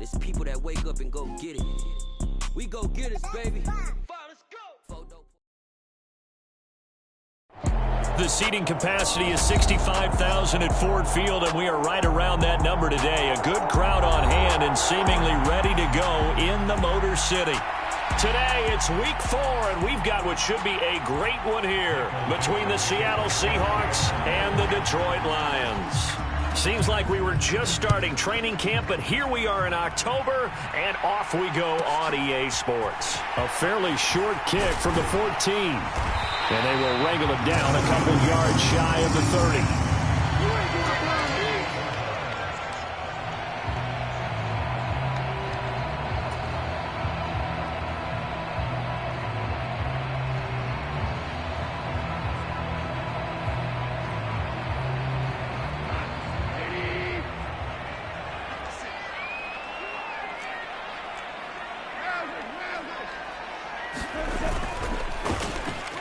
There's people that wake up and go get it. We go get it, baby. The seating capacity is 65,000 at Ford Field, and we are right around that number today. A good crowd on hand and seemingly ready to go in the Motor City. Today, it's week 4, and we've got what should be a great one here between the Seattle Seahawks and the Detroit Lions. Seems like we were just starting training camp, but here we are in October, and off we go on EA Sports. A fairly short kick from the 14. And they will wrangle it down a couple yards shy of the 30.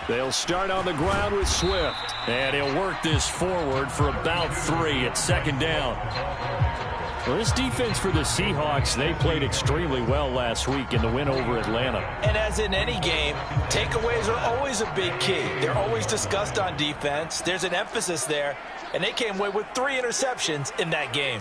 They'll start on the ground with Swift. And he'll work this forward for about 3 at second down. Well, this defense for the Seahawks, they played extremely well last week in the win over Atlanta. And as in any game, takeaways are always a big key. They're always discussed on defense. There's an emphasis there. And they came away with 3 interceptions in that game.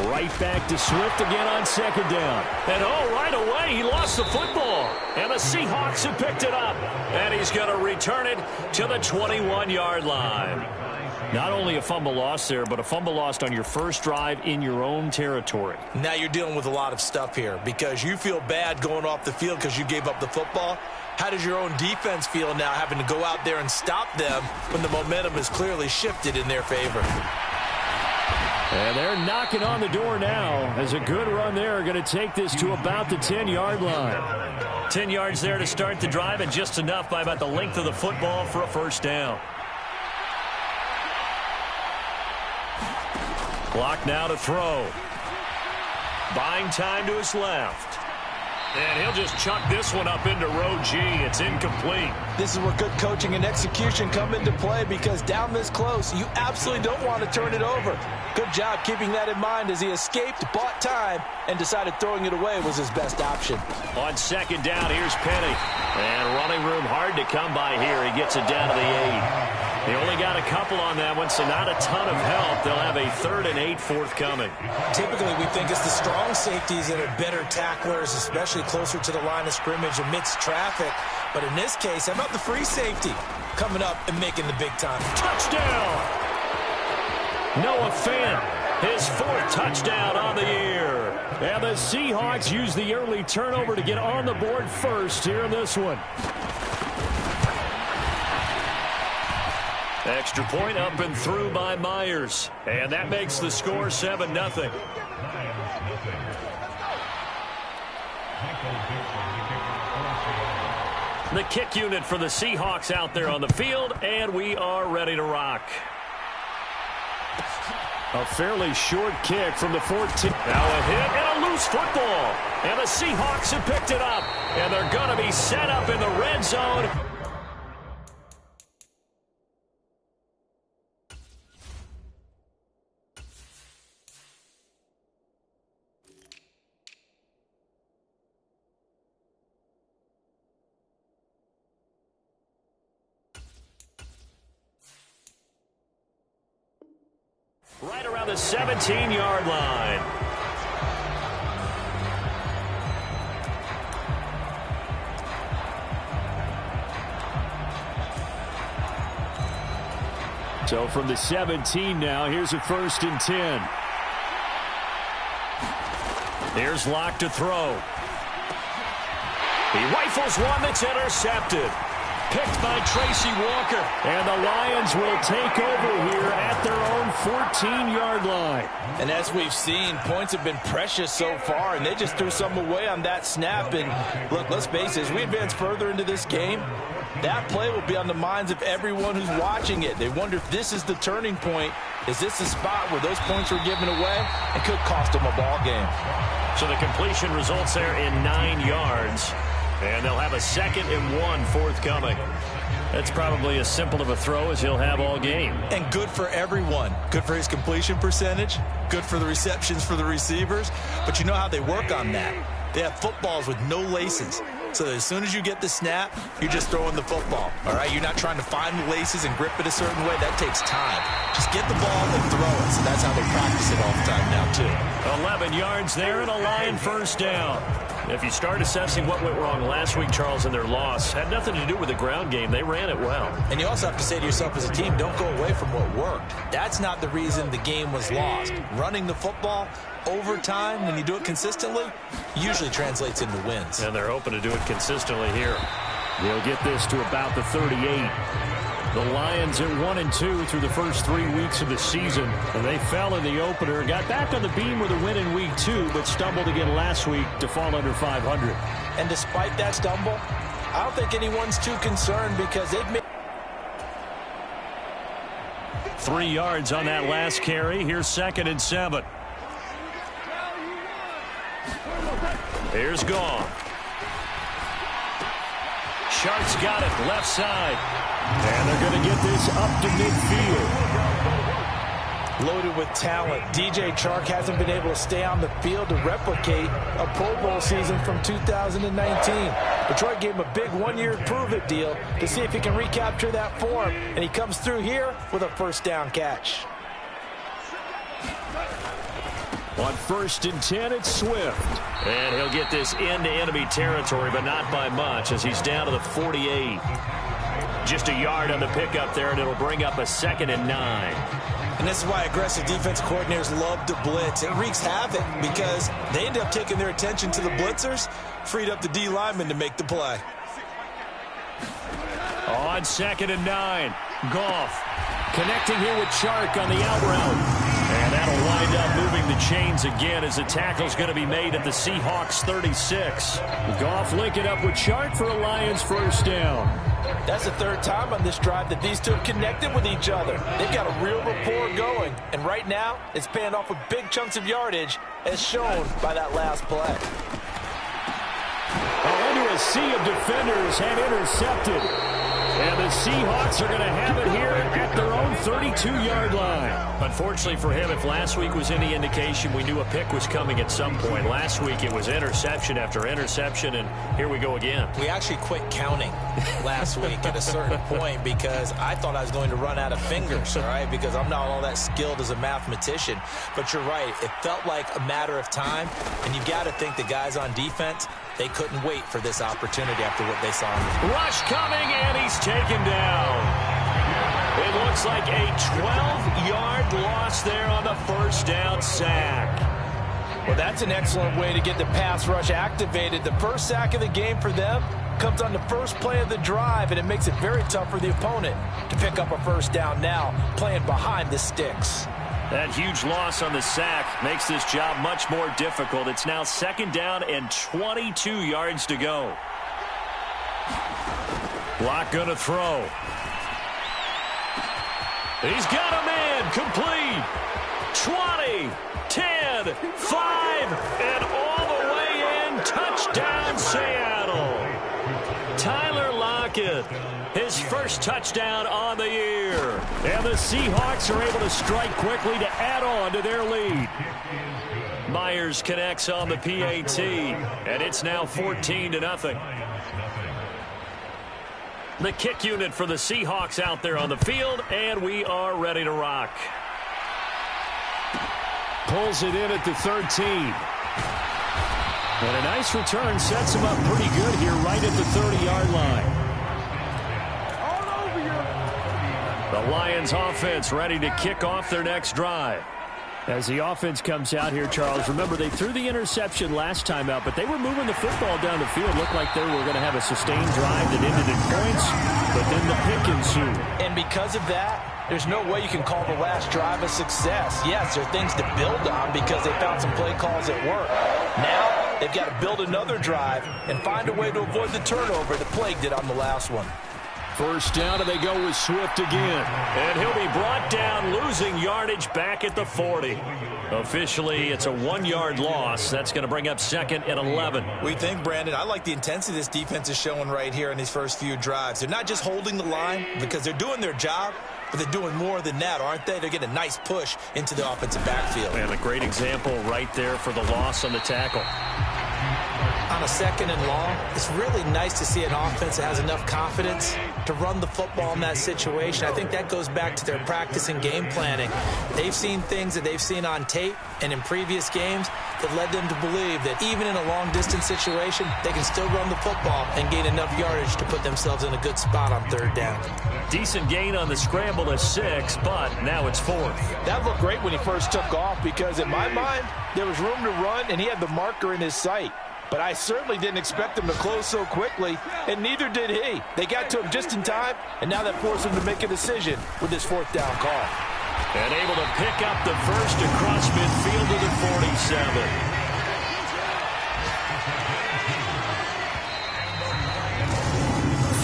Right back to Swift again on second down. And right away, he lost the football. And the Seahawks have picked it up. And he's going to return it to the 21-yard line. Not only a fumble loss there, but a fumble lost on your first drive in your own territory. Now you're dealing with a lot of stuff here because you feel bad going off the field because you gave up the football. How does your own defense feel now having to go out there and stop them when the momentum is clearly shifted in their favor? And they're knocking on the door now as a good run there going to take this to about the 10-yard line. 10 yards there to start the drive and just enough by about the length of the football for a first down. Clock now to throw. Buying time to his left. And he'll just chuck this one up into row G. It's incomplete. This is where good coaching and execution come into play because down this close, you absolutely don't want to turn it over. Good job keeping that in mind as he escaped, bought time, and decided throwing it away was his best option. On second down, here's Penny. And running room hard to come by here. He gets it down to the 8. They only got a couple on that one, so not a ton of help. They'll have a 3rd and 8 forthcoming. Typically, we think it's the strong safeties that are better tacklers, especially closer to the line of scrimmage amidst traffic. But in this case, how about the free safety coming up and making the big time? Touchdown! Noah Fant, his 4th touchdown on the year. And the Seahawks use the early turnover to get on the board first here in this one. Extra point up and through by Myers. And that makes the score 7-0. The kick unit for the Seahawks out there on the field, and we are ready to rock. A fairly short kick from the 14. Now a hit and a loose football. And the Seahawks have picked it up. And they're going to be set up in the red zone. Right around the 17-yard line. So from the 17 now, here's a 1st and 10. Here's Locke to throw. He rifles one that's intercepted. Picked by Tracy Walker. And the Lions will take over here at their own 14-yard line. And as we've seen, points have been precious so far, and they just threw some away on that snap. And look, let's face it, as we advance further into this game, that play will be on the minds of everyone who's watching it. They wonder if this is the turning point. Is this the spot where those points were given away and could cost them a ball game? So the completion results there in 9 yards. And they'll have a 2nd and 1 forthcoming. That's probably as simple of a throw as he'll have all game. And good for everyone. Good for his completion percentage. Good for the receptions for the receivers. But you know how they work on that. They have footballs with no laces. So as soon as you get the snap, you're just throwing the football. All right, you're not trying to find the laces and grip it a certain way. That takes time. Just get the ball and throw it. So that's how they practice it all the time now, too. 11 yards there and a Lion first down. If you start assessing what went wrong last week, Charles, in their loss, had nothing to do with the ground game. They ran it well. And you also have to say to yourself as a team, don't go away from what worked. That's not the reason the game was lost. Running the football over time, when you do it consistently, usually translates into wins. And they're hoping to do it consistently here. They'll get this to about the 38. The Lions at 1-2 through the first 3 weeks of the season. And they fell in the opener, got back on the beam with a win in week 2, but stumbled again last week to fall under 500. And despite that stumble, I don't think anyone's too concerned because they've made 3 yards on that last carry. Here's 2nd and 7. Here's Goff. Shark's got it, left side. And they're going to get this up to midfield. Loaded with talent. DJ Chark hasn't been able to stay on the field to replicate a Pro Bowl season from 2019. Detroit gave him a big one-year prove-it deal to see if he can recapture that form. And he comes through here with a first down catch. On 1st and 10, it's Swift. And he'll get this into enemy territory, but not by much as he's down to the 48. Just a yard on the pickup there, and it'll bring up a 2nd and 9. And this is why aggressive defense coordinators love to blitz. It wreaks havoc because they end up taking their attention to the blitzers, freed up the D lineman to make the play. On 2nd and 9, Goff connecting here with Chark on the out route. And that'll wind up moving the chains again as the tackle's going to be made at the Seahawks 36. Goff linking up with Chark for a Lions first down. That's the 3rd time on this drive that these two have connected with each other. They've got a real rapport going. And right now, it's paying off with big chunks of yardage as shown by that last play. Into a sea of defenders and intercepted. And the Seahawks are going to have it here at their own 32-yard line. Unfortunately for him, if last week was any indication, we knew a pick was coming at some point. Last week it was interception after interception, and here we go again. We actually quit counting last week at a certain point because I thought I was going to run out of fingers, all right, because I'm not all that skilled as a mathematician. But you're right. It felt like a matter of time, and you've got to think the guys on defense, they couldn't wait for this opportunity after what they saw. Rush coming, and he's taken down. It looks like a 12-yard loss there on the first down sack. Well, that's an excellent way to get the pass rush activated. The first sack of the game for them comes on the first play of the drive, and it makes it very tough for the opponent to pick up a first down now, playing behind the sticks. That huge loss on the sack makes this job much more difficult. It's now 2nd down and 22 yards to go. Block going to throw. He's got a man complete. 20, 10, 5, and all the way in. Touchdown, Seattle. Tyler Lockett, his first touchdown on the year. And the Seahawks are able to strike quickly to add on to their lead. Myers connects on the PAT, and it's now 14-0. The kick unit for the Seahawks out there on the field, and we are ready to rock. Pulls it in at the 13. And a nice return sets him up pretty good here right at the 30-yard line. The Lions offense ready to kick off their next drive. As the offense comes out here, Charles, remember they threw the interception last time out, but they were moving the football down the field. Looked like they were going to have a sustained drive that ended in points, but then the pick ensued. And because of that, there's no way you can call the last drive a success. Yes, there are things to build on because they found some play calls that work. Now, they've got to build another drive and find a way to avoid the turnover that plagued it on the last one. First down, and they go with Swift again. And he'll be brought down, losing yardage back at the 40. Officially, it's a 1-yard loss. That's going to bring up 2nd and 11. We think, Brandon, I like the intensity this defense is showing right here in these first few drives. They're not just holding the line because they're doing their job, but they're doing more than that, aren't they? They're getting a nice push into the offensive backfield. And a great example right there for the loss on the tackle. On a 2nd and long, it's really nice to see an offense that has enough confidence to run the football in that situation. I think that goes back to their practice and game planning. They've seen things that they've seen on tape and in previous games that led them to believe that even in a long-distance situation, they can still run the football and gain enough yardage to put themselves in a good spot on 3rd down. Decent gain on the scramble to 6, but now it's 4th. That looked great when he first took off because in my mind, there was room to run and he had the marker in his sight. But I certainly didn't expect him to close so quickly, and neither did he. They got to him just in time, and now that forced him to make a decision with this 4th down call. And able to pick up the first across midfield to the 47.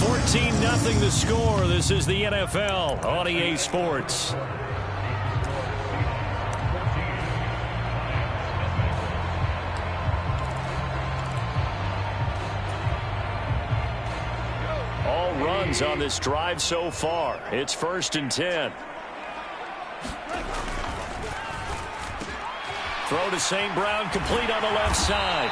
$14-0 the score. This is the NFL on EA Sports. All runs on this drive so far. It's 1st and 10. Throw to St. Brown, complete on the left side.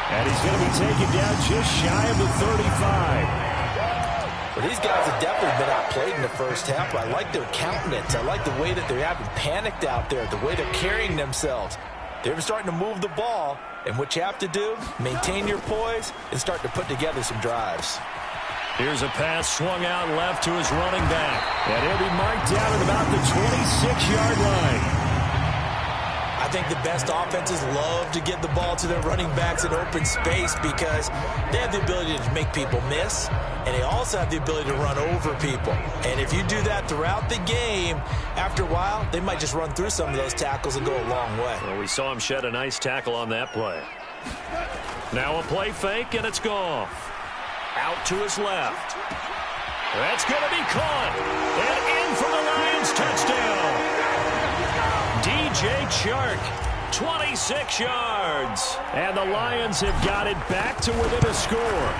And he's going to be taken down just shy of the 35. Well, these guys have definitely been outplayed in the first half, but I like their countenance. I like the way that they haven't panicked out there, the way they're carrying themselves. They're starting to move the ball, and what you have to do, maintain your poise and start to put together some drives. Here's a pass swung out left to his running back. And he'll be marked down at about the 26-yard line. I think the best offenses love to get the ball to their running backs in open space because they have the ability to make people miss, and they also have the ability to run over people. And if you do that throughout the game, after a while, they might just run through some of those tackles and go a long way. Well, we saw him shed a nice tackle on that play. Now a play fake, and it's gone. Out to his left. That's going to be caught. And in for the Lions touchdown. DJ Chark, 26 yards. And the Lions have got it back to within a score.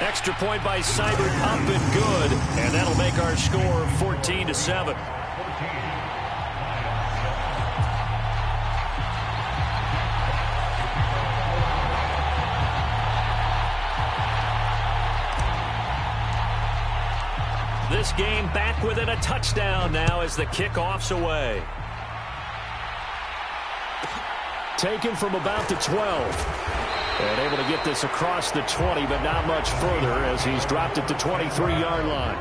Extra point by Seibert up and good. And that'll make our score 14-7. This game back within a touchdown now as the kickoff's away. Taken from about the 12. And able to get this across the 20, but not much further as he's dropped it to 23-yard line.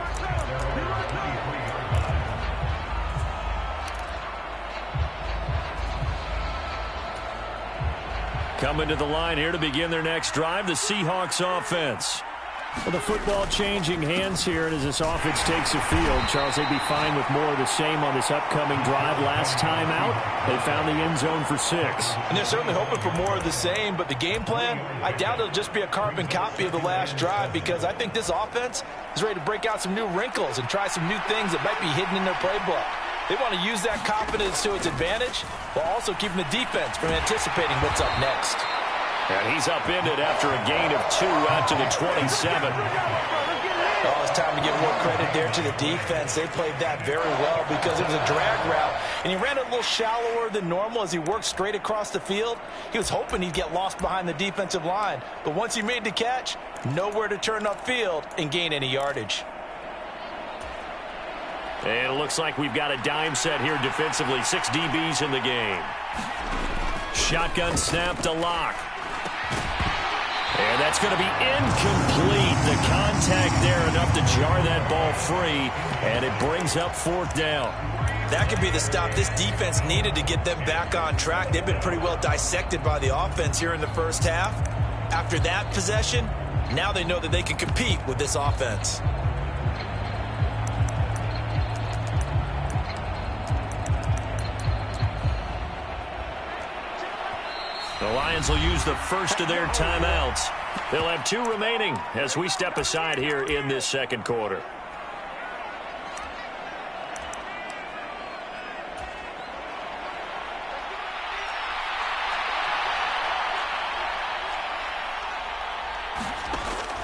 Coming to the line here to begin their next drive, the Seahawks offense. Well, the football changing hands here, and as this offense takes the field, Charles, they'd be fine with more of the same on this upcoming drive. Last time out, they found the end zone for 6. And they're certainly hoping for more of the same, but the game plan, I doubt it'll just be a carbon copy of the last drive because I think this offense is ready to break out some new wrinkles and try some new things that might be hidden in their playbook. They want to use that confidence to its advantage while also keeping the defense from anticipating what's up next. And he's upended after a gain of 2 out to the 27. Oh, it's time to give more credit there to the defense. They played that very well because it was a drag route, and he ran it a little shallower than normal as he worked straight across the field. He was hoping he'd get lost behind the defensive line, but once he made the catch, nowhere to turn upfield and gain any yardage. And it looks like we've got a dime set here defensively. 6 DBs in the game. Shotgun snap to Locke. And that's going to be incomplete. The contact there enough to jar that ball free, and it brings up 4th down. That could be the stop this defense needed to get them back on track. They've been pretty well dissected by the offense here in the first half. After that possession, now they know that they can compete with this offense. The Lions will use the first of their timeouts. They'll have 2 remaining as we step aside here in this second quarter.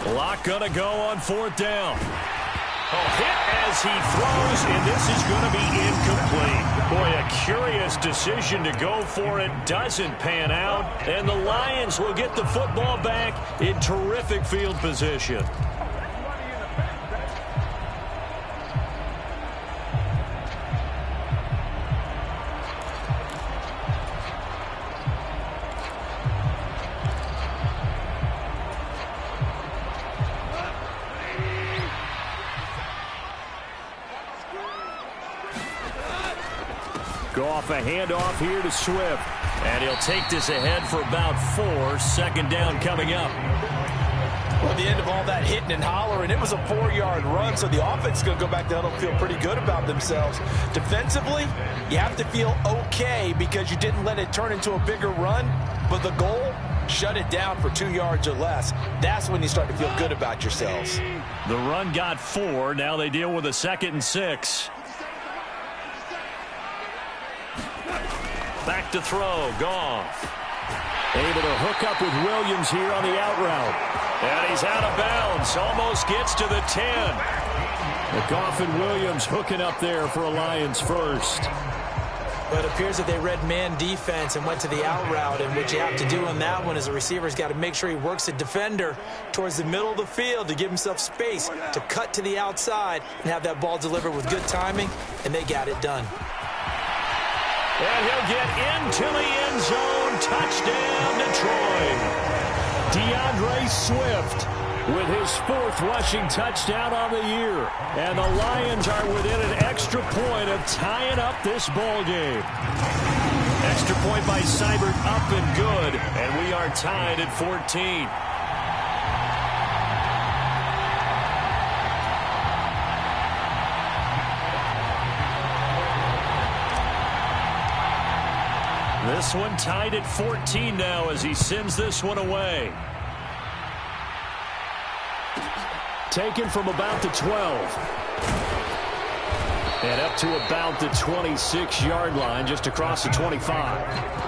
Locke gonna go on 4th down. Hit as he throws, and this is going to be incomplete. Boy, a curious decision to go for it. Doesn't pan out, and the Lions will get the football back in terrific field position. Goff a handoff here to Swift. And he'll take this ahead for about 4. 2nd down coming up. Well, at the end of all that hitting and hollering, it was a 4-yard run, so the offense is going to go back down and feel pretty good about themselves. Defensively, you have to feel okay because you didn't let it turn into a bigger run, but the goal, shut it down for 2 yards or less. That's when you start to feel good about yourselves. The run got 4. Now they deal with a 2nd and 6. Back to throw, Goff. Able to hook up with Williams here on the out route. And he's out of bounds, almost gets to the 10. The Goff and Williams hooking up there for a Lions first. But it appears that they read man defense and went to the out route, and what you have to do on that one is a receiver's got to make sure he works the defender towards the middle of the field to give himself space to cut to the outside and have that ball delivered with good timing, and they got it done. And he'll get into the end zone. Touchdown, Detroit. DeAndre Swift with his 4th rushing touchdown on the year. And the Lions are within an extra point of tying up this ball game. Extra point by Seibert up and good. And we are tied at 14. This one tied at 14 now as he sends this one away. Taken from about the 12. And up to about the 26-yard line, just across the 25.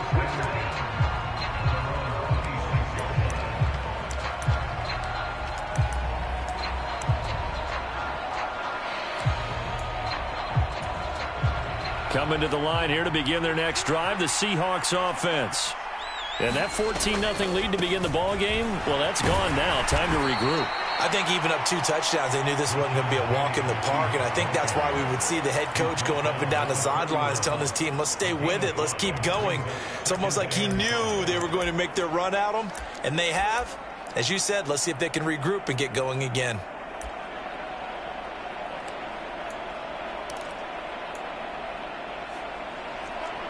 Coming to the line here to begin their next drive, the Seahawks offense. And that 14-0 lead to begin the ball game, well, that's gone now. Time to regroup. I think even up 2 touchdowns, they knew this wasn't going to be a walk in the park, and I think that's why we would see the head coach going up and down the sidelines telling his team, let's stay with it, let's keep going. It's almost like he knew they were going to make their run at him, and they have. As you said, let's see if they can regroup and get going again.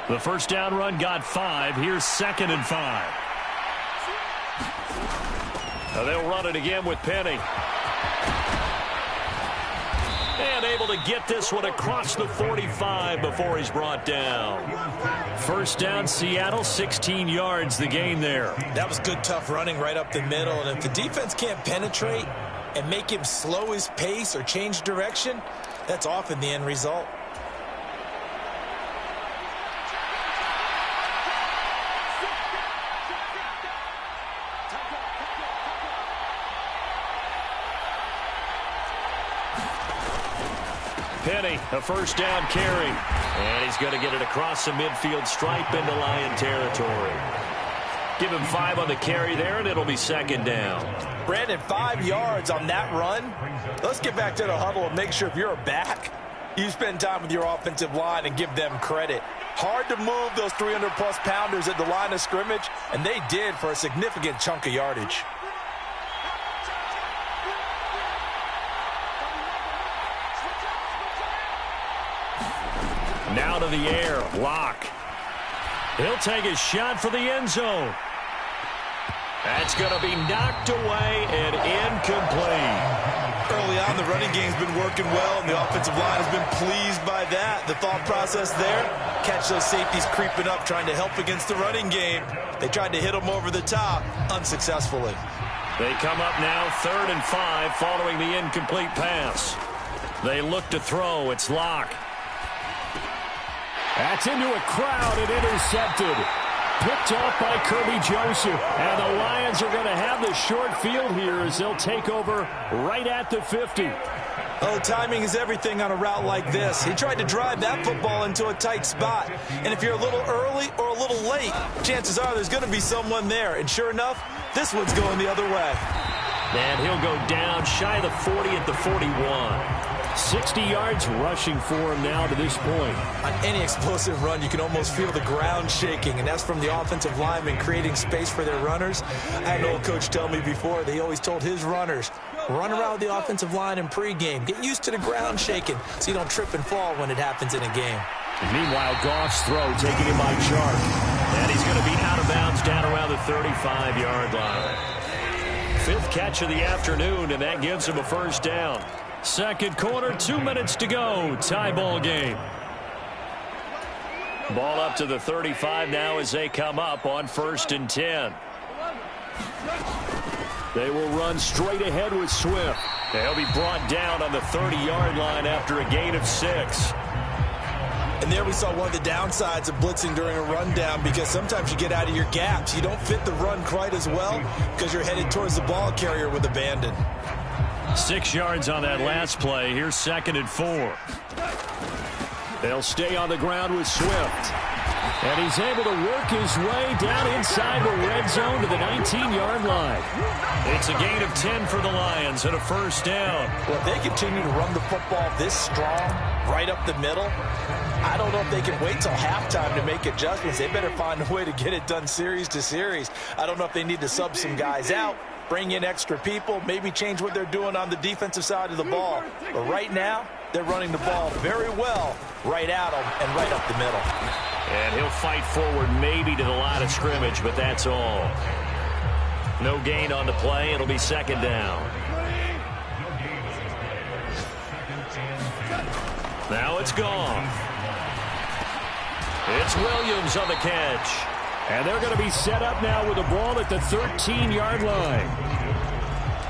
The first down run got 5. Here's 2nd and 5. Now they'll run it again with Penny. And able to get this one across the 45 before he's brought down. First down, Seattle, 16 yards the gain there. That was good, tough running right up the middle. And if the defense can't penetrate and make him slow his pace or change direction, that's often the end result. Penny, a first down carry. And he's going to get it across the midfield stripe into Lion territory. Give him 5 on the carry there, and it'll be 2nd down. Brandon, 5 yards on that run. Let's get back to the huddle and make sure if you're a back, you spend time with your offensive line and give them credit. Hard to move those 300-plus pounders at the line of scrimmage, and they did for a significant chunk of yardage. Now to the air, Locke. He'll take a shot for the end zone. That's going to be knocked away and incomplete. Early on, the running game's been working well, and the offensive line has been pleased by that. The thought process there, catch those safeties creeping up, trying to help against the running game. They tried to hit them over the top, unsuccessfully. They come up now 3rd and 5 following the incomplete pass. They look to throw. It's Locke. That's into a crowd and intercepted. Picked off by Kirby Joseph. And the Lions are going to have the short field here as they'll take over right at the 50. Oh, timing is everything on a route like this. He tried to drive that football into a tight spot. And if you're a little early or a little late, chances are there's going to be someone there. And sure enough, this one's going the other way. And he'll go down shy of the 40 at the 41. 60 yards rushing for him now to this point. On any explosive run, you can almost feel the ground shaking, and that's from the offensive linemen creating space for their runners. I had an old coach tell me before, they always told his runners, run around with the offensive line in pregame. Get used to the ground shaking so you don't trip and fall when it happens in a game. And meanwhile, Goff's throw taken in by Chark. And he's going to be out of bounds down around the 35-yard line. 5th catch of the afternoon, and that gives him a first down. Second quarter, 2 minutes to go. Tie ball game. Ball up to the 35 now as they come up on 1st and 10. They will run straight ahead with Swift. They'll be brought down on the 30-yard line after a gain of 6. And there we saw one of the downsides of blitzing during a rundown, because sometimes you get out of your gaps. You don't fit the run quite as well because you're headed towards the ball carrier with abandon. 6 yards on that last play. Here's 2nd and 4. They'll stay on the ground with Swift. And he's able to work his way down inside the red zone to the 19-yard line. It's a gain of 10 for the Lions and a first down. Well, if they continue to run the football this strong, right up the middle, I don't know if they can wait till halftime to make adjustments. They better find a way to get it done series to series. I don't know if they need to sub some guys out, bring in extra people, maybe change what they're doing on the defensive side of the ball. But right now, they're running the ball very well right at them and right up the middle. And he'll fight forward maybe to the line of scrimmage, but that's all. No gain on the play. It'll be 2nd down. Now it's gone. It's Williams on the catch. And they're going to be set up now with the ball at the 13-yard line.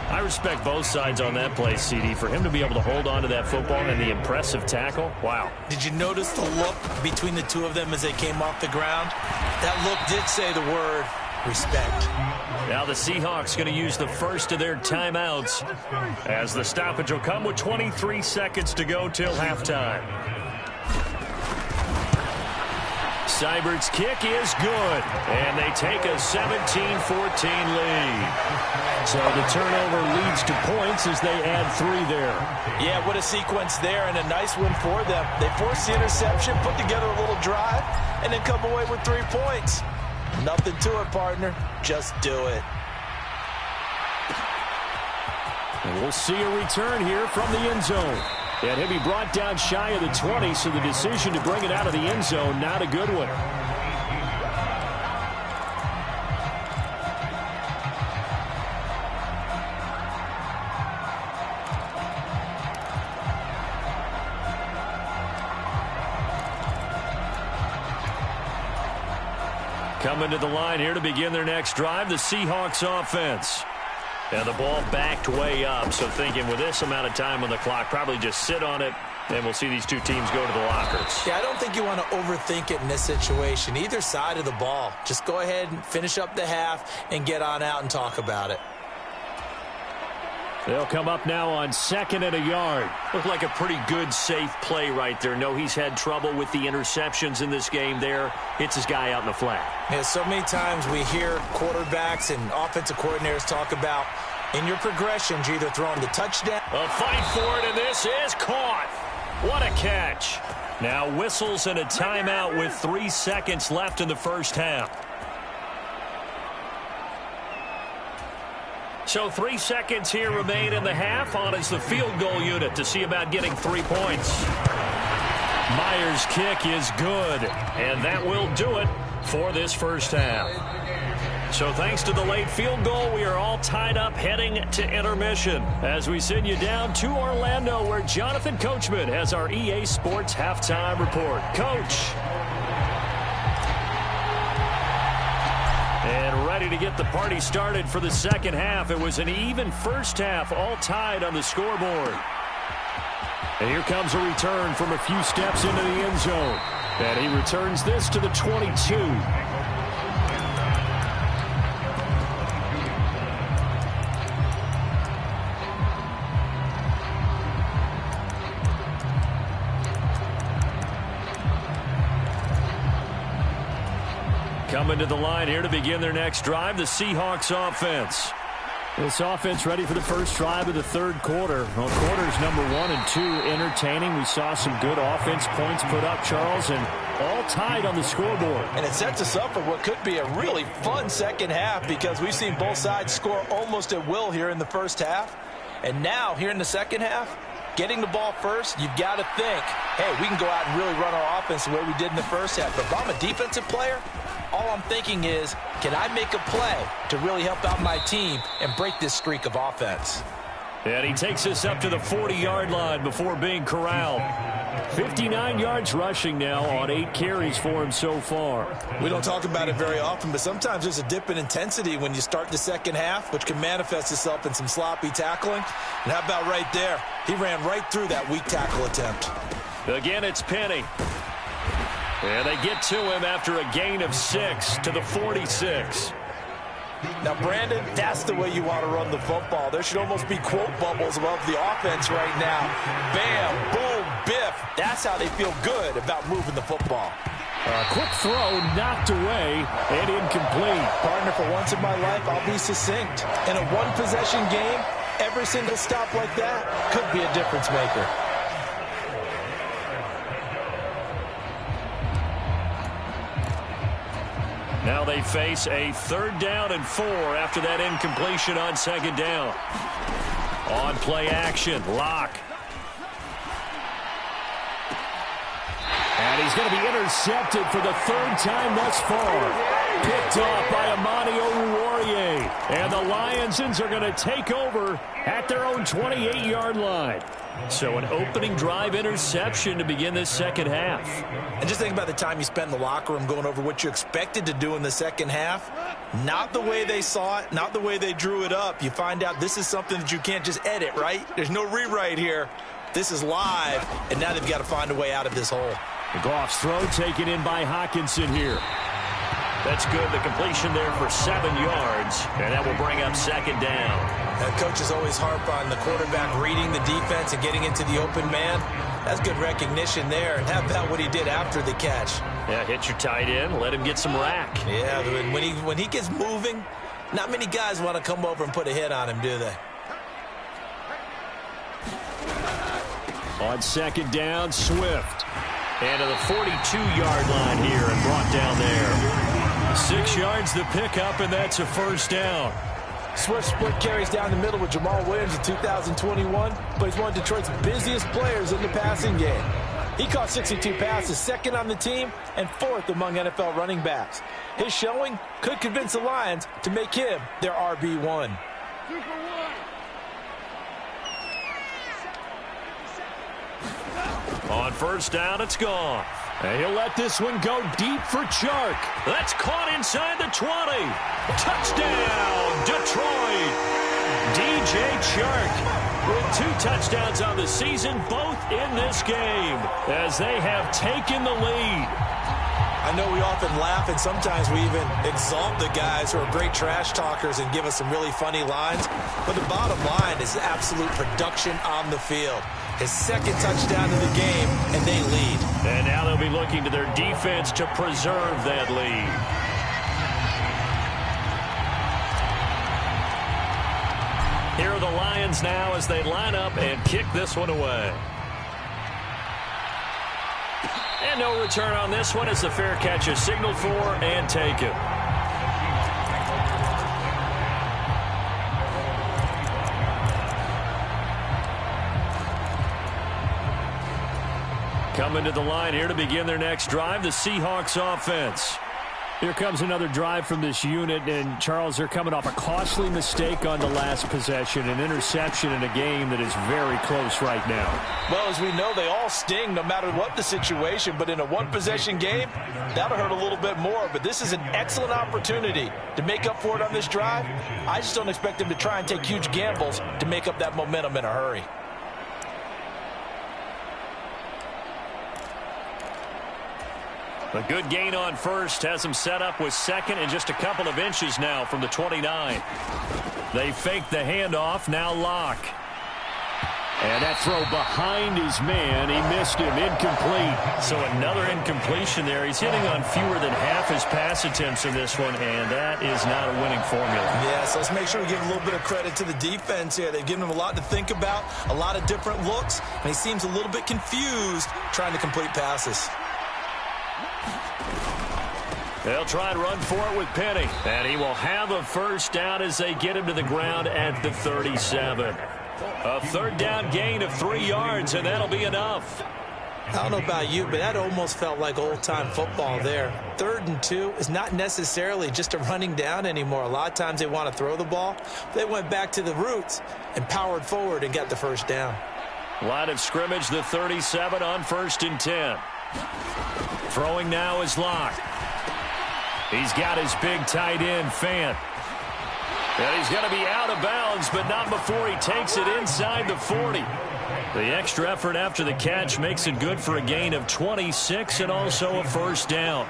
I respect both sides on that play, CD. For him to be able to hold on to that football and the impressive tackle, wow. Did you notice the look between the two of them as they came off the ground? That look did say the word respect. Now the Seahawks going to use the first of their timeouts as the stoppage will come with 23 seconds to go till halftime. Seibert's kick is good, and they take a 17-14 lead. So the turnover leads to points as they add 3 there. Yeah, what a sequence there, and a nice one for them. They force the interception, put together a little drive, and then come away with 3 points. Nothing to it, partner. Just do it. And we'll see a return here from the end zone. And he'll be brought down shy of the 20, so the decision to bring it out of the end zone, not a good one. Coming to the line here to begin their next drive, the Seahawks offense. And the ball backed way up, so thinking with this amount of time on the clock, probably just sit on it, and we'll see these two teams go to the lockers. Yeah, I don't think you want to overthink it in this situation. Either side of the ball. Just go ahead and finish up the half and get on out and talk about it. They'll come up now on 2nd and a yard. Looked like a pretty good, safe play right there. No, he's had trouble with the interceptions in this game there. Hits his guy out in the flat. Yeah, so many times we hear quarterbacks and offensive coordinators talk about in your progressions, you're either throwing the touchdown. A fight for it, and this is caught. What a catch. Now whistles and a timeout with 3 seconds left in the first half. So 3 seconds here remain in the half. On is the field goal unit to see about getting 3 points. Myers' kick is good, and that will do it for this first half. So thanks to the late field goal, we are all tied up heading to intermission as we send you down to Orlando, where Jonathan Coachman has our EA Sports halftime report. Coach. And right ready to get the party started for the second half. It was an even first half, all tied on the scoreboard. And here comes a return from a few steps into the end zone. And he returns this to the 22. Coming to the line here to begin their next drive, the Seahawks offense. This offense ready for the first drive of the third quarter. Well, quarters number 1 and 2 entertaining. We saw some good offense points put up, Charles, and all tied on the scoreboard. And it sets us up for what could be a really fun second half because we've seen both sides score almost at will here in the first half. And now, here in the second half, getting the ball first, you've got to think, hey, we can go out and really run our offense the way we did in the first half. But if I'm a defensive player, all I'm thinking is, can I make a play to really help out my team and break this streak of offense? And he takes us up to the 40-yard line before being corralled. 59 yards rushing now on 8 carries for him so far. We don't talk about it very often, but sometimes there's a dip in intensity when you start the second half, which can manifest itself in some sloppy tackling. And how about right there? He ran right through that weak tackle attempt. Again, it's Penny. And they get to him after a gain of 6 to the 46. Now, Brandon, that's the way you want to run the football. There should almost be quote bubbles above the offense right now. Bam, boom, biff. That's how they feel good about moving the football. A quick throw knocked away and incomplete. Partner, for once in my life, I'll be succinct. In a one-possession game, every single stop like that could be a difference maker. Now they face a 3rd down and 4 after that incompletion on 2nd down. On play action, Locke. And he's going to be intercepted for the 3rd time thus far. Picked off by Amani Oruwariye. And the Lionsons are going to take over at their own 28-yard line. So an opening drive interception to begin this second half. And just think about the time you spent in the locker room going over what you expected to do in the second half. Not the way they saw it, not the way they drew it up. You find out this is something that you can't just edit, right? There's no rewrite here. This is live, and now they've got to find a way out of this hole. Goff's throw taken in by Hockenson here. That's good. The completion there for 7 yards, and that will bring up 2nd down. Coaches always harp on the quarterback reading the defense and getting into the open man. That's good recognition there. And how about what he did after the catch? Yeah, hit your tight end, let him get some rack. Yeah, when he gets moving, not many guys want to come over and put a hit on him, do they? On 2nd down, Swift. And to the 42-yard line here and brought down there. 6 yards the pickup, and that's a 1st down. Swift split carries down the middle with Jamal Williams in 2021, but he's one of Detroit's busiest players in the passing game. He caught 62 passes, 2nd on the team, and 4th among NFL running backs. His showing could convince the Lions to make him their RB1. On 1st down, it's gone. And he'll let this one go deep for Chark. That's caught inside the 20. Touchdown, Detroit. DJ Chark with 2 touchdowns on the season, both in this game, as they have taken the lead. I know we often laugh, and sometimes we even exalt the guys who are great trash talkers and give us some really funny lines. But the bottom line is absolute production on the field. His 2nd touchdown of the game, and they lead. And now they'll be looking to their defense to preserve that lead. Here are the Lions now as they line up and kick this one away. And no return on this one as the fair catch is signaled for and taken. Coming to the line here to begin their next drive, the Seahawks offense. Here comes another drive from this unit, and Charles, they're coming off a costly mistake on the last possession, an interception in a game that is very close right now. Well, as we know, they all sting no matter what the situation, but in a one-possession game, that'll hurt a little bit more. But this is an excellent opportunity to make up for it on this drive. I just don't expect them to try and take huge gambles to make up that momentum in a hurry. A good gain on first has him set up with second and just a couple of inches now from the 29. They fake the handoff, now Locke. And that throw behind his man, he missed him, incomplete. So another incompletion there. He's hitting on fewer than half his pass attempts in this one, and that is not a winning formula. Yeah, so let's make sure we give a little bit of credit to the defense here. They've given him a lot to think about, a lot of different looks, and he seems a little bit confused trying to complete passes. They'll try and run for it with Penny. And he will have a first down as they get him to the ground at the 37. A third down gain of 3 yards, and that'll be enough. I don't know about you, but that almost felt like old-time football there. 3rd and 2 is not necessarily just a running down anymore. A lot of times they want to throw the ball. They went back to the roots and powered forward and got the first down. Line of scrimmage, the 37 on 1st and 10. Throwing now is Locke. He's got his big tight end, Fant. And he's going to be out of bounds, but not before he takes it inside the 40. The extra effort after the catch makes it good for a gain of 26 and also a first down.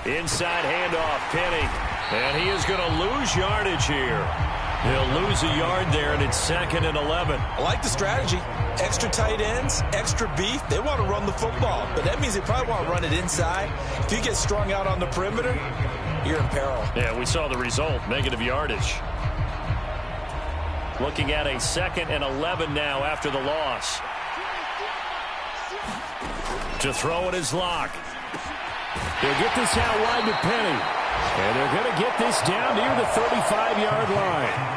Inside handoff, Penny. And he is going to lose yardage here. He'll lose a yard there, and it's 2nd and 11. I like the strategy. Extra tight ends, extra beef. They want to run the football, but that means they probably want to run it inside. If you get strung out on the perimeter, you're in peril. Yeah, we saw the result, negative yardage. Looking at a 2nd and 11 now after the loss. To throw it is Locke. They'll get this out wide to Penny. And they're going to get this down near the 35-yard line.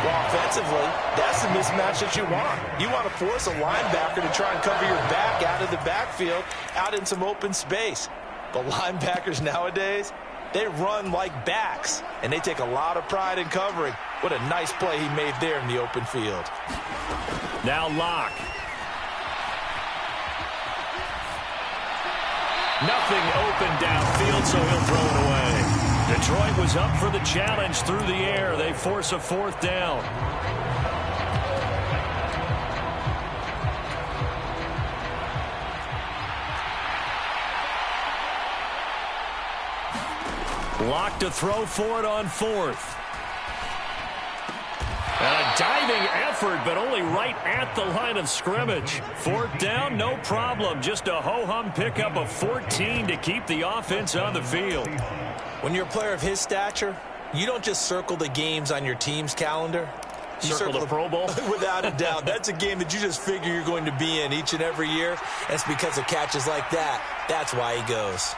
Well, offensively, that's the mismatch that you want. You want to force a linebacker to try and cover your back out of the backfield, out in some open space. But linebackers nowadays, they run like backs, and they take a lot of pride in covering. What a nice play he made there in the open field. Now Locke. Nothing open downfield, so he'll throw it away. Detroit was up for the challenge through the air. They force a 4th down. Locke to throw for it on 4th. A diving effort, but only right at the line of scrimmage. 4th down, no problem. Just a ho-hum pickup of 14 to keep the offense on the field. When you're a player of his stature, you don't just circle the games on your team's calendar. You circle the Pro Bowl? Without a doubt. That's a game that you just figure you're going to be in each and every year. That's because of catches like that. That's why he goes.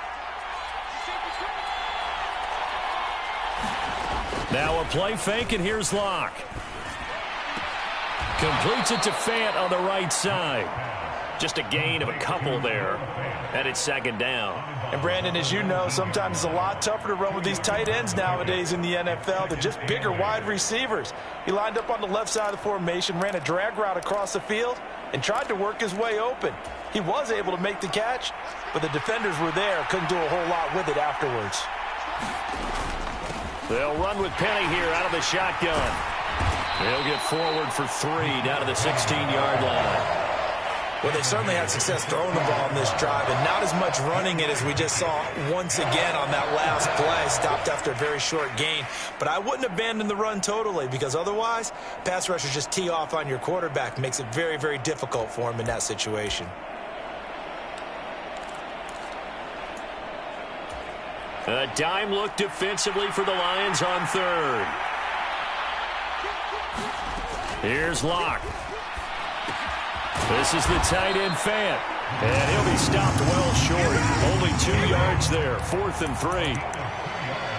Now a play fake, and here's Locke. Completes it to Fant on the right side. Just a gain of a couple there. And it's 2nd down. And Brandon, as you know, sometimes it's a lot tougher to run with these tight ends nowadays in the NFL. They're just bigger wide receivers. He lined up on the left side of the formation, ran a drag route across the field, and tried to work his way open. He was able to make the catch, but the defenders were there. Couldn't do a whole lot with it afterwards. They'll run with Penny here out of the shotgun. They'll get forward for 3 down to the 16-yard line. Well, they certainly had success throwing the ball in this drive, and not as much running it as we just saw once again on that last play. Stopped after a very short gain. But I wouldn't abandon the run totally, because otherwise, pass rushers just tee off on your quarterback. Makes it very, very difficult for him in that situation. A dime look defensively for the Lions on 3rd. Here's Locke. This is the tight end, Fant. And he'll be stopped well short. Only 2 yards there. 4th and 3.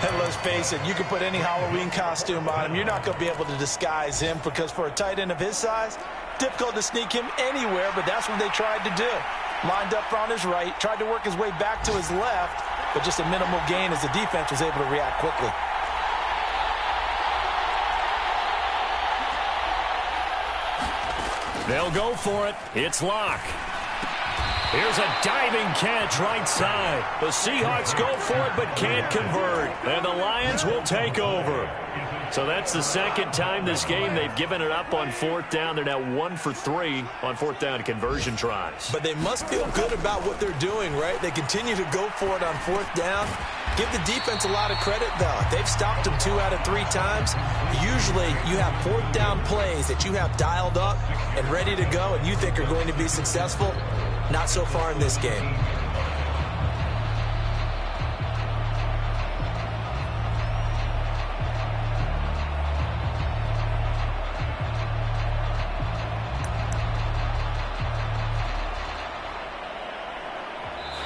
And let's face it, you can put any Halloween costume on him. You're not going to be able to disguise him, because for a tight end of his size, difficult to sneak him anywhere, but that's what they tried to do. lined up on his right, tried to work his way back to his left, but just a minimal gain as the defense was able to react quickly. They'll go for it. It's Locke. Here's a diving catch right side. The Seahawks go for it but can't convert. And the Lions will take over. So that's the second time this game they've given it up on fourth down. They're now 1 for 3 on fourth down conversion tries. But they must feel good about what they're doing, right? They continue to go for it on fourth down. Give the defense a lot of credit, though. They've stopped them 2 out of 3 times. Usually you have fourth down plays that you have dialed up and ready to go and you think are going to be successful. Not so far in this game.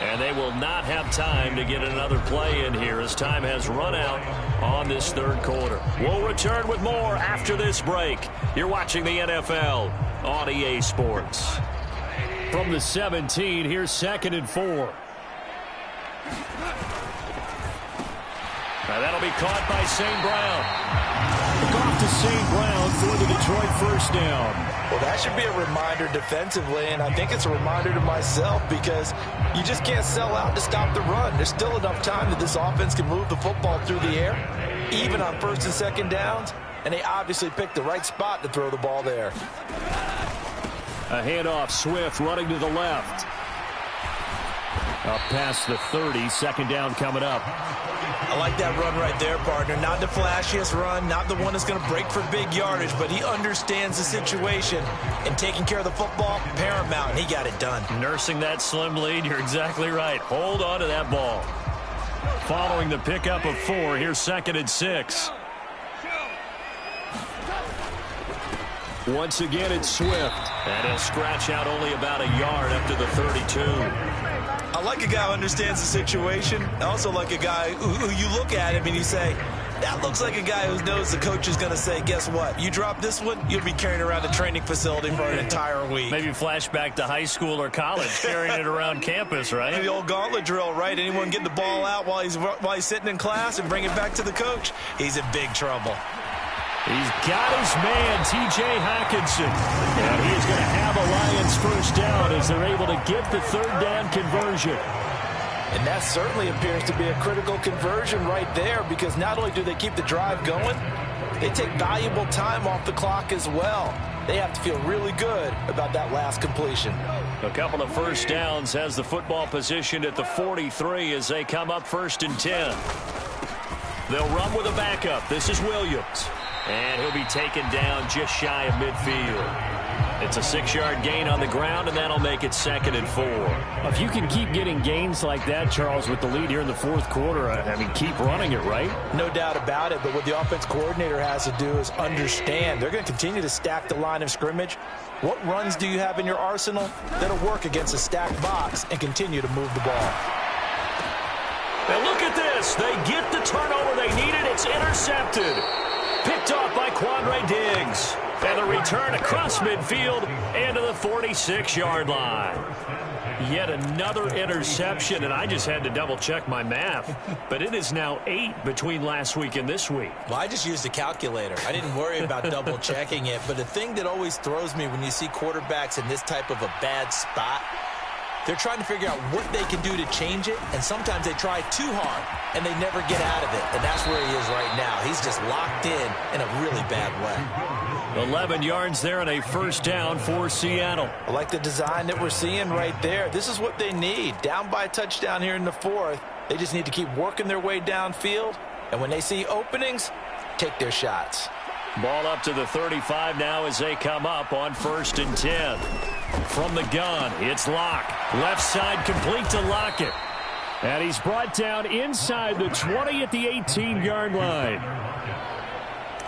And they will not have time to get another play in here as time has run out on this third quarter. We'll return with more after this break. You're watching the NFL on EA Sports. From the 17, here's 2nd and 4. Now that'll be caught by St. Brown. Off to St. Brown for the Detroit first down. Well, that should be a reminder defensively, and I think it's a reminder to myself because you just can't sell out to stop the run. There's still enough time that this offense can move the football through the air, even on first and second downs, and they obviously picked the right spot to throw the ball there. A handoff, Swift running to the left. Up past the 30, second down coming up. I like that run right there, partner. Not the flashiest run, not the one that's going to break for big yardage, but he understands the situation, and taking care of the football, paramount, and he got it done. Nursing that slim lead, you're exactly right. Hold on to that ball. Following the pickup of 4, here's 2nd and 6. Once again, it's Swift. And he'll scratch out only about a yard up to the 32. I like a guy who understands the situation. I also like a guy who you look at him and you say, that looks like a guy who knows the coach is going to say, guess what? You drop this one, you'll be carrying around a training facility for an entire week. Maybe flashback to high school or college, carrying it around campus, right? The old gauntlet drill, right? Anyone get the ball out while he's sitting in class and bring it back to the coach? He's in big trouble. He's got his man, T.J. Hockenson. And he's going to have a Lions first down as they're able to get the third down conversion. And that certainly appears to be a critical conversion right there because not only do they keep the drive going, they take valuable time off the clock as well. They have to feel really good about that last completion. A couple of first downs has the football positioned at the 43 as they come up 1st and 10. They'll run with a backup. This is Williams. And he'll be taken down just shy of midfield. It's a 6-yard gain on the ground, and that'll make it 2nd and 4. If you can keep getting gains like that, Charles, with the lead here in the fourth quarter, I mean, keep running it, right? No doubt about it, but what the offense coordinator has to do is understand. They're going to continue to stack the line of scrimmage. What runs do you have in your arsenal that'll work against a stacked box and continue to move the ball? And look at this. They get the turnover they needed. It's intercepted. Picked off by Quandre Diggs. And the return across midfield and to the 46-yard line. Yet another interception, and I just had to double-check my math. But it is now 8 between last week and this week. Well, I just used a calculator. I didn't worry about double-checking it. But the thing that always throws me when you see quarterbacks in this type of a bad spot, they're trying to figure out what they can do to change it, and sometimes they try too hard, and they never get out of it. And that's where he is right now. He's just locked in a really bad way. 11 yards there and a first down for Seattle. I like the design that we're seeing right there. This is what they need. Down by a touchdown here in the fourth. They just need to keep working their way downfield, and when they see openings, take their shots. Ball up to the 35 now as they come up on 1st and 10. From the gun, it's Locke. Left side complete to Lockett. And he's brought down inside the 20 at the 18-yard line.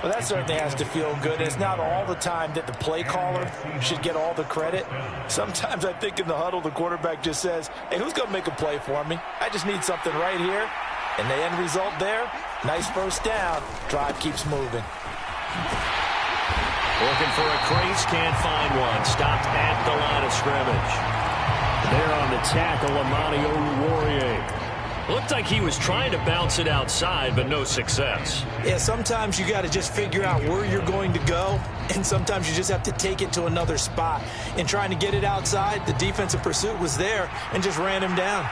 Well, that certainly has to feel good. It's not all the time that the play caller should get all the credit. Sometimes I think in the huddle, the quarterback just says, hey, who's going to make a play for me? I just need something right here. And the end result there, nice first down. Drive keeps moving. Looking for a crease, can't find one. Stopped at the line of scrimmage. There on the tackle, Amani Oruwariye. Looked like he was trying to bounce it outside, but no success. Yeah, sometimes you got to just figure out where you're going to go, and sometimes you just have to take it to another spot. In trying to get it outside, the defensive pursuit was there and just ran him down.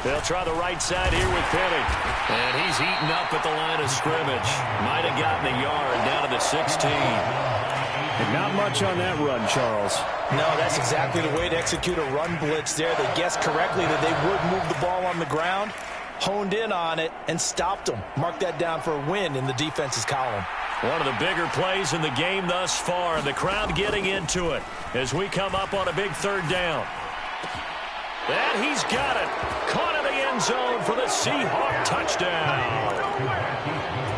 They'll try the right side here with Penny. And he's eaten up at the line of scrimmage. Might have gotten a yard down to the 16. And not much on that run, Charles. No, that's exactly the way to execute a run blitz there. They guessed correctly that they would move the ball on the ground, honed in on it, and stopped them. Mark that down for a win in the defense's column. One of the bigger plays in the game thus far. The crowd getting into it as we come up on a big third down. And he's got it. Caught in the end zone for the Seahawk touchdown.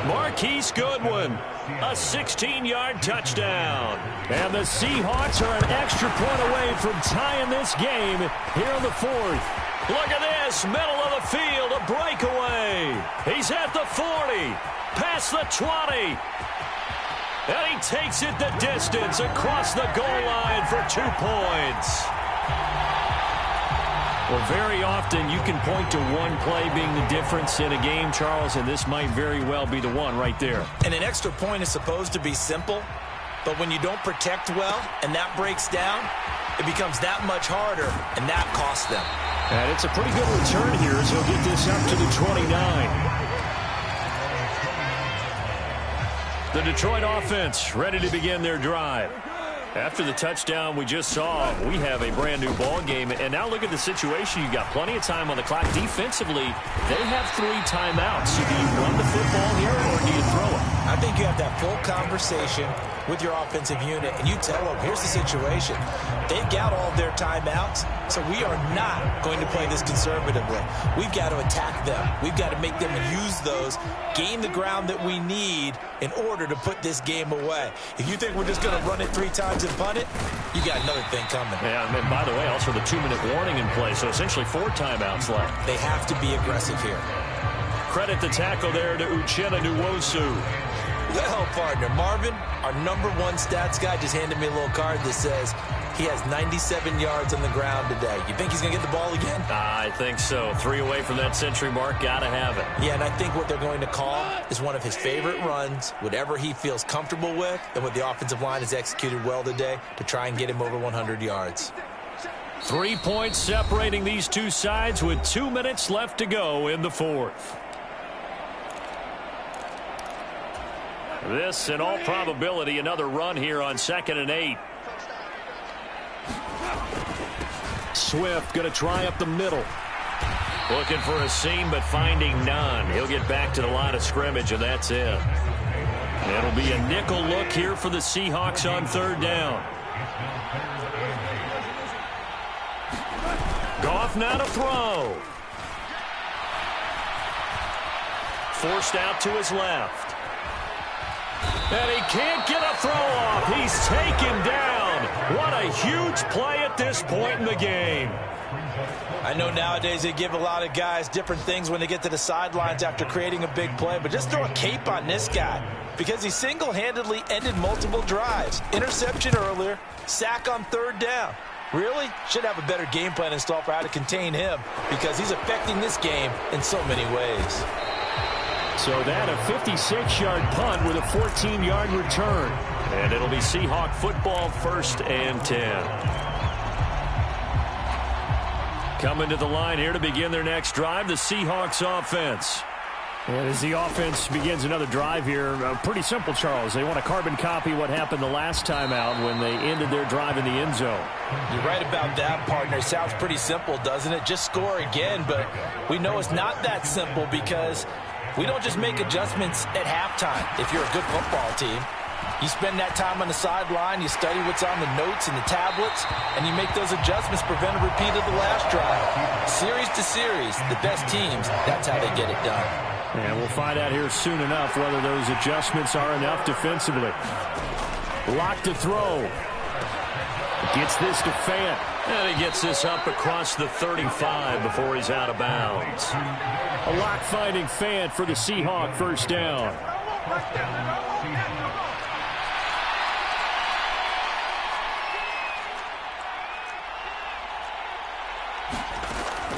Marquise Goodwin, a 16-yard touchdown. And the Seahawks are an extra point away from tying this game here in the fourth. Look at this, middle of the field, a breakaway. He's at the 40, past the 20. And he takes it the distance across the goal line for 2 points. Well, very often you can point to one play being the difference in a game, Charles, and this might very well be the one right there. And an extra point is supposed to be simple, but when you don't protect well and that breaks down, it becomes that much harder, and that costs them. And it's a pretty good return here as he'll get this up to the 29. The Detroit offense ready to begin their drive. After the touchdown we just saw, we have a brand new ball game. And now look at the situation. You've got plenty of time on the clock. Defensively, they have 3 timeouts. So do you run the football here or do you throw it? I think you have that full conversation with your offensive unit, and you tell them, here's the situation. They've got all their timeouts, so we are not going to play this conservatively. We've got to attack them. We've got to make them use those, gain the ground that we need in order to put this game away. If you think we're just going to run it 3 times and punt it, you got another thing coming. Yeah, and by the way, also the 2-minute warning in play, so essentially 4 timeouts left. They have to be aggressive here. Credit the tackle there to Uchenna Nwosu. Well, partner, Marvin, our #1 stats guy, just handed me a little card that says he has 97 yards on the ground today. You think he's going to get the ball again? I think so. 3 away from that century mark. Got to have it. Yeah, and I think what they're going to call is one of his favorite runs, whatever he feels comfortable with, and what the offensive line has executed well today to try and get him over 100 yards. 3 points separating these two sides with 2 minutes left to go in the fourth. This, in all probability, another run here on 2nd and 8. Swift going to try up the middle. Looking for a seam, but finding none. He'll get back to the line of scrimmage, and that's it. It'll be a nickel look here for the Seahawks on 3rd down. Goff now to throw. Forced out to his left. And he can't get a throw off. He's taken down. What a huge play at this point in the game. I know nowadays they give a lot of guys different things when they get to the sidelines after creating a big play, but just throw a cape on this guy because he single-handedly ended multiple drives. Interception earlier, sack on 3rd down. Really? Should have a better game plan installed for how to contain him because he's affecting this game in so many ways. So that a 56-yard punt with a 14-yard return. And it'll be Seahawk football, 1st and 10. Coming to the line here to begin their next drive, the Seahawks offense. And as the offense begins another drive here, pretty simple, Charles. They want to carbon copy what happened the last time out when they ended their drive in the end zone. You're right about that, partner. Sounds pretty simple, doesn't it? Just score again, but we know it's not that simple because we don't just make adjustments at halftime if you're a good football team. You spend that time on the sideline, you study what's on the notes and the tablets, and you make those adjustments, prevent a repeat of the last drive. Series to series, the best teams, that's how they get it done. And we'll find out here soon enough whether those adjustments are enough defensively. Lock to throw. Gets this to Fant. And he gets this up across the 35 before he's out of bounds. A lock-finding Fant for the Seahawk 1st down.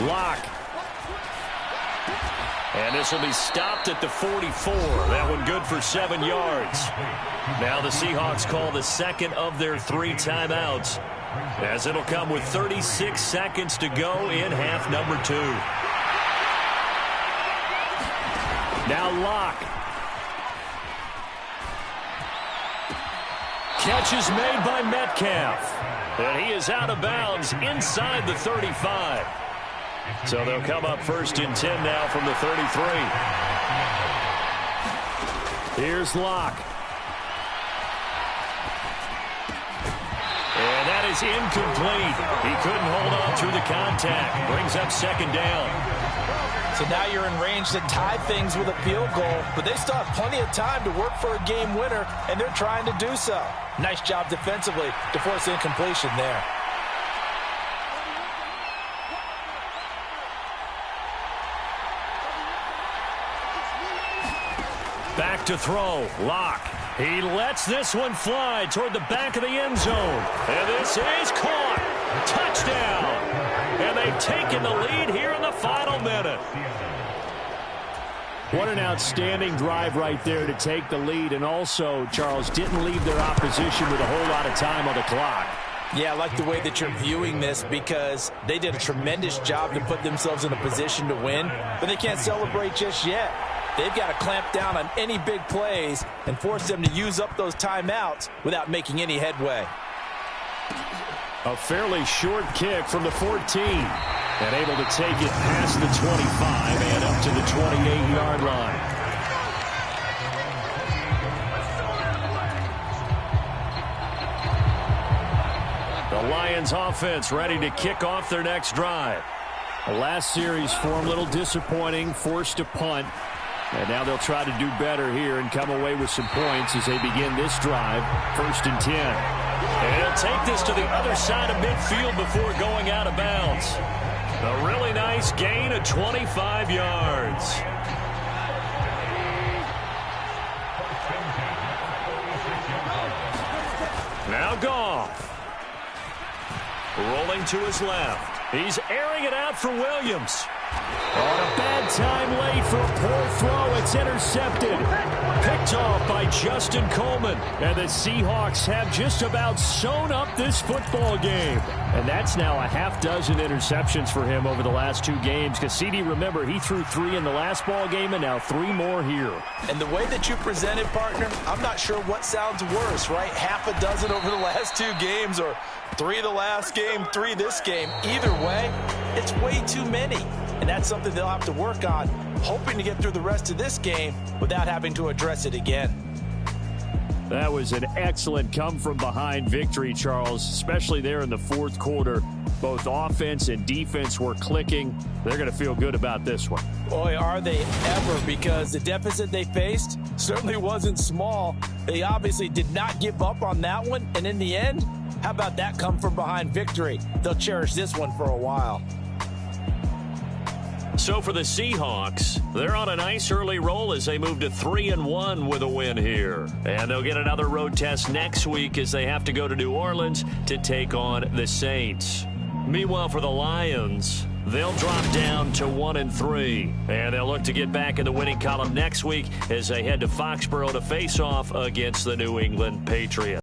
Locke. And this will be stopped at the 44. That one good for 7 yards. Now the Seahawks call the second of their 3 timeouts, as it'll come with 36 seconds to go in half number 2. Now Locke. Catch is made by Metcalf. And he is out of bounds inside the 35. So they'll come up 1st and 10 now from the 33. Here's Locke. And that is incomplete. He couldn't hold on through the contact. Brings up 2nd down. So now you're in range to tie things with a field goal, but they still have plenty of time to work for a game winner, and they're trying to do so. Nice job defensively to force incompletion there. Back to throw. Locke. He lets this one fly toward the back of the end zone. And this is caught. Touchdown. And they've taken the lead here in the final minute. What an outstanding drive right there to take the lead. And also, Charles, didn't leave their opposition with a whole lot of time on the clock. Yeah, I like the way that you're viewing this, because they did a tremendous job to put themselves in a position to win, but they can't celebrate just yet. They've got to clamp down on any big plays and force them to use up those timeouts without making any headway. A fairly short kick from the 14. And able to take it past the 25 and up to the 28-yard line. The Lions offense ready to kick off their next drive. The last series for them a little disappointing, forced to punt. And now they'll try to do better here and come away with some points as they begin this drive. 1st and 10. And he'll take this to the other side of midfield before going out of bounds. A really nice gain of 25 yards. Now Goff. Rolling to his left. He's airing it out for Williams. On a bad time late for a poor throw. It's intercepted. Picked off by Justin Coleman. And the Seahawks have just about sewn up this football game. And that's now a half dozen interceptions for him over the last 2 games. Cassidy, remember, he threw 3 in the last ball game and now 3 more here. And the way that you presented, partner, I'm not sure what sounds worse, right? Half a dozen over the last 2 games, or 3 the last game, 3 this game. Either way, it's way too many. And that's something they'll have to work on, hoping to get through the rest of this game without having to address it again. That was an excellent come-from-behind victory, Charles, especially there in the 4th quarter. Both offense and defense were clicking. They're going to feel good about this one. Boy, are they ever, because the deficit they faced certainly wasn't small. They obviously did not give up on that one, and in the end, how about that come-from-behind victory? They'll cherish this one for a while. So for the Seahawks, they're on a nice early roll as they move to 3-1 with a win here. And they'll get another road test next week as they have to go to New Orleans to take on the Saints. Meanwhile, for the Lions, they'll drop down to 1-3. And they'll look to get back in the winning column next week as they head to Foxborough to face off against the New England Patriots.